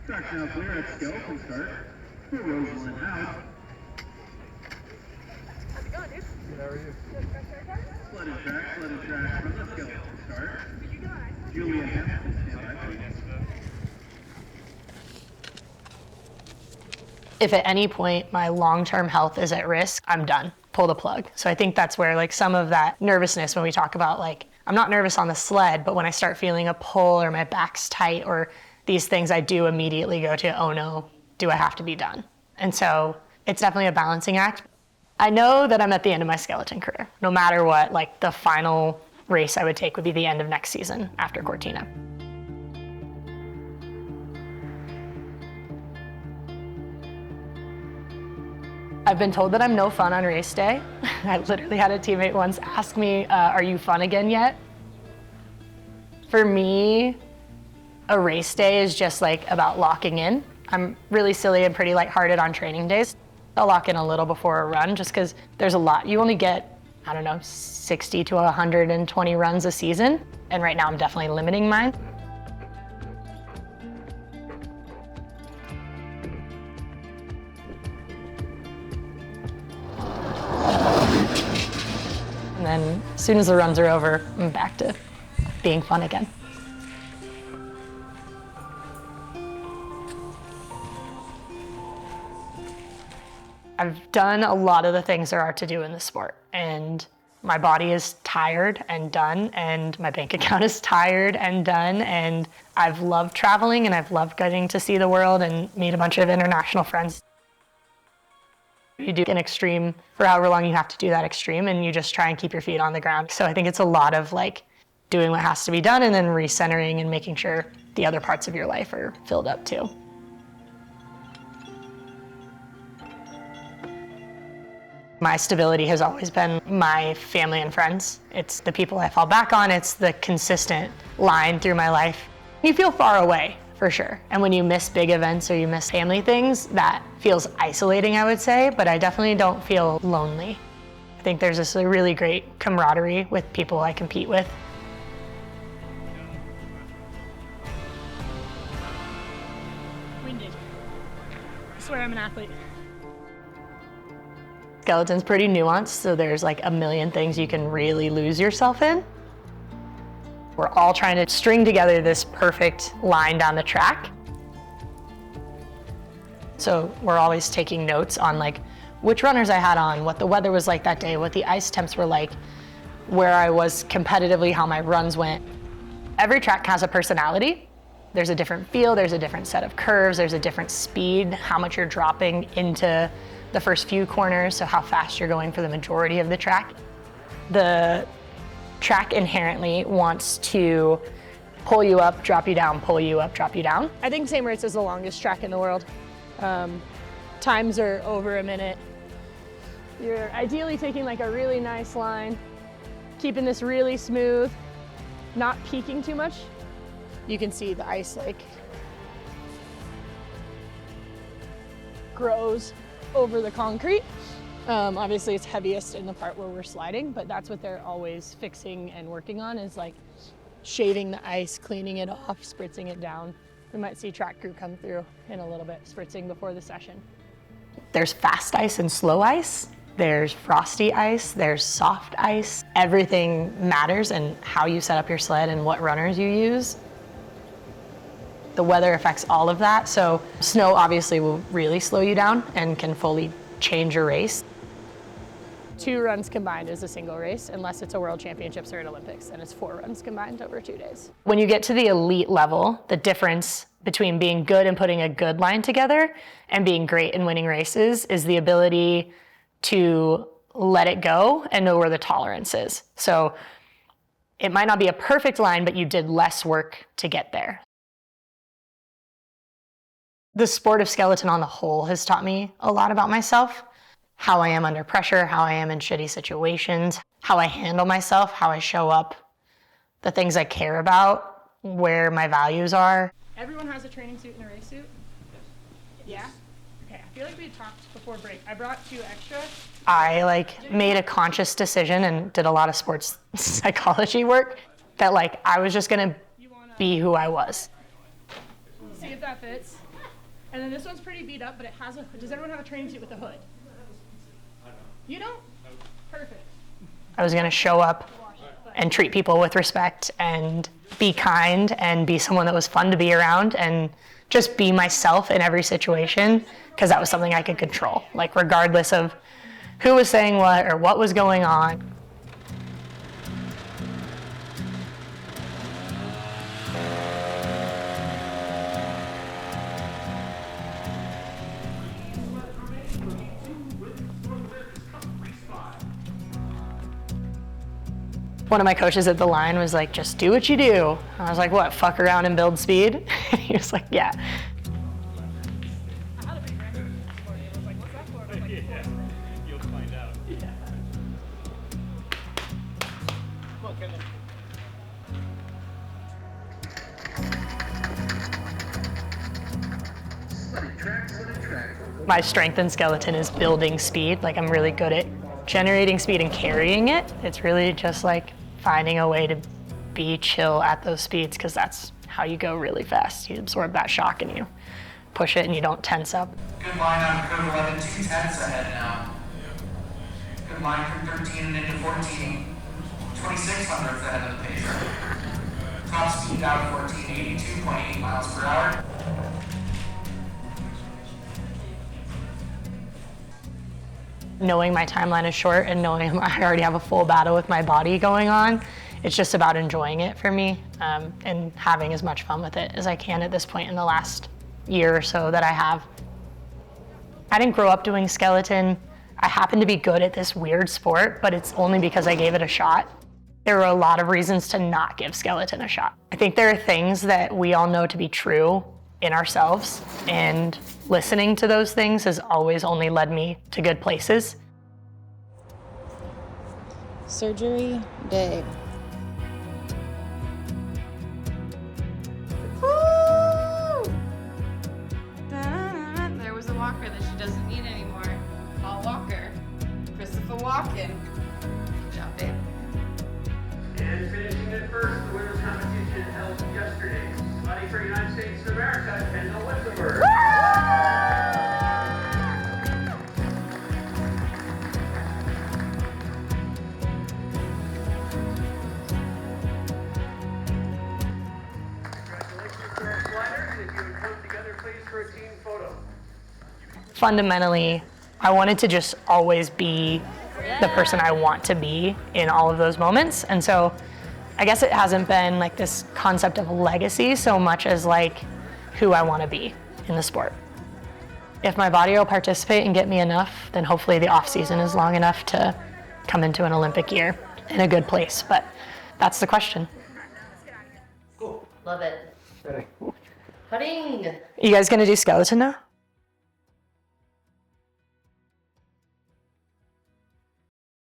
Track now clear at skeleton start. For Rosalind out. How's it going, dude? Good, how are you? Sled and track from the skeleton start. Julia Hampton, stand by, please. If at any point my long-term health is at risk, I'm done. Pull the plug. So I think that's where like some of that nervousness when we talk about like, I'm not nervous on the sled, but when I start feeling a pull or my back's tight or these things, I do immediately go to, oh no, do I have to be done? And so it's definitely a balancing act. I know that I'm at the end of my skeleton career. No matter what, like the final race I would take would be the end of next season after Cortina. I've been told that I'm no fun on race day. I literally had a teammate once ask me, are you fun again yet? For me, a race day is just like about locking in. I'm really silly and pretty lighthearted on training days. I'll lock in a little before a run just because there's a lot. You only get, I don't know, 60 to 120 runs a season. And right now I'm definitely limiting mine. And then as soon as the runs are over, I'm back to being fun again. I've done a lot of the things there are to do in the sport, and my body is tired and done, and my bank account is tired and done, and I've loved traveling, and I've loved getting to see the world and meet a bunch of international friends. You do an extreme for however long you have to do that extreme, and you just try and keep your feet on the ground. So I think it's a lot of like doing what has to be done and then recentering and making sure the other parts of your life are filled up too. My stability has always been my family and friends. It's the people I fall back on. It's the consistent line through my life. You feel far away, for sure. And when you miss big events or you miss family things, that feels isolating, I would say, but I definitely don't feel lonely. I think there's this really great camaraderie with people I compete with. Winded. I swear I'm an athlete. Skeleton's pretty nuanced, so there's like a million things you can really lose yourself in. We're all trying to string together this perfect line down the track. So we're always taking notes on like which runners I had on, what the weather was like that day, what the ice temps were like, where I was competitively, how my runs went. Every track has a personality. There's a different feel, there's a different set of curves, there's a different speed, how much you're dropping into the first few corners, so how fast you're going for the majority of the track. The track inherently wants to pull you up, drop you down, pull you up, drop you down. I think St. Moritz is the longest track in the world. Times are over a minute. You're ideally taking like a really nice line, keeping this really smooth, not peaking too much. You can see the ice like grows over the concrete. Obviously it's heaviest in the part where we're sliding, but that's what they're always fixing and working on is like shaving the ice, cleaning it off, spritzing it down. We might see track crew come through in a little bit, spritzing before the session. There's fast ice and slow ice. There's frosty ice, there's soft ice. Everything matters and how you set up your sled and what runners you use. The weather affects all of that, so snow obviously will really slow you down and can fully change your race. 2 runs combined is a single race, unless it's a World Championships or an Olympics, and it's 4 runs combined over 2 days. When you get to the elite level, the difference between being good and putting a good line together and being great and winning races is the ability to let it go and know where the tolerance is. So it might not be a perfect line, but you did less work to get there. The sport of skeleton on the whole has taught me a lot about myself, how I am under pressure, how I am in shitty situations, how I handle myself, how I show up, the things I care about, where my values are. Everyone has a training suit and a race suit? Yeah? Okay, I feel like we talked before break. I brought 2 extra. I made a conscious decision and did a lot of sports psychology work that I was just gonna be who I was. See if that fits. And then this one's pretty beat up, but it has a, does everyone have a training suit with a hood? You don't? Perfect. I was gonna show up and treat people with respect and be kind and be someone that was fun to be around and just be myself in every situation, because that was something I could control, like regardless of who was saying what or what was going on. One of my coaches at the line was like, just do what you do. I was like, what, fuck around and build speed? He was like, yeah. You'll find out. My strength in skeleton is building speed. Like, I'm really good at generating speed and carrying it. It's really just like finding a way to be chill at those speeds, because that's how you go really fast. You absorb that shock and you push it and you don't tense up. Good line on code 11, 2 tenths ahead now. Good line from 13 and into 14. 26 hundredths ahead of the pacer. Top speed down 14, 82.8 miles per hour. Knowing my timeline is short and knowing I already have a full battle with my body going on, it's just about enjoying it for me, and having as much fun with it as I can at this point in the last year or so that I have. I didn't grow up doing skeleton. I happen to be good at this weird sport, but it's only because I gave it a shot. There were a lot of reasons to not give skeleton a shot. I think there are things that we all know to be true in ourselves, and listening to those things has always only led me to good places. Surgery day. There was a walker that she doesn't need anymore. Paul Walker. Christopher Walken. Good job, babe. And finishing in first, the women's competition held yesterday. Fighting for United States of America, Kendall Wesenberg. Congratulations to our sliders, and if you would come together, please, for a team photo. Fundamentally, I wanted to just always be the person I want to be in all of those moments. And so I guess it hasn't been like this concept of legacy so much as like who I want to be in the sport. If my body will participate and get me enough, then hopefully the off season is long enough to come into an Olympic year in a good place. But that's the question. Love it. Putting. You guys gonna do skeleton now?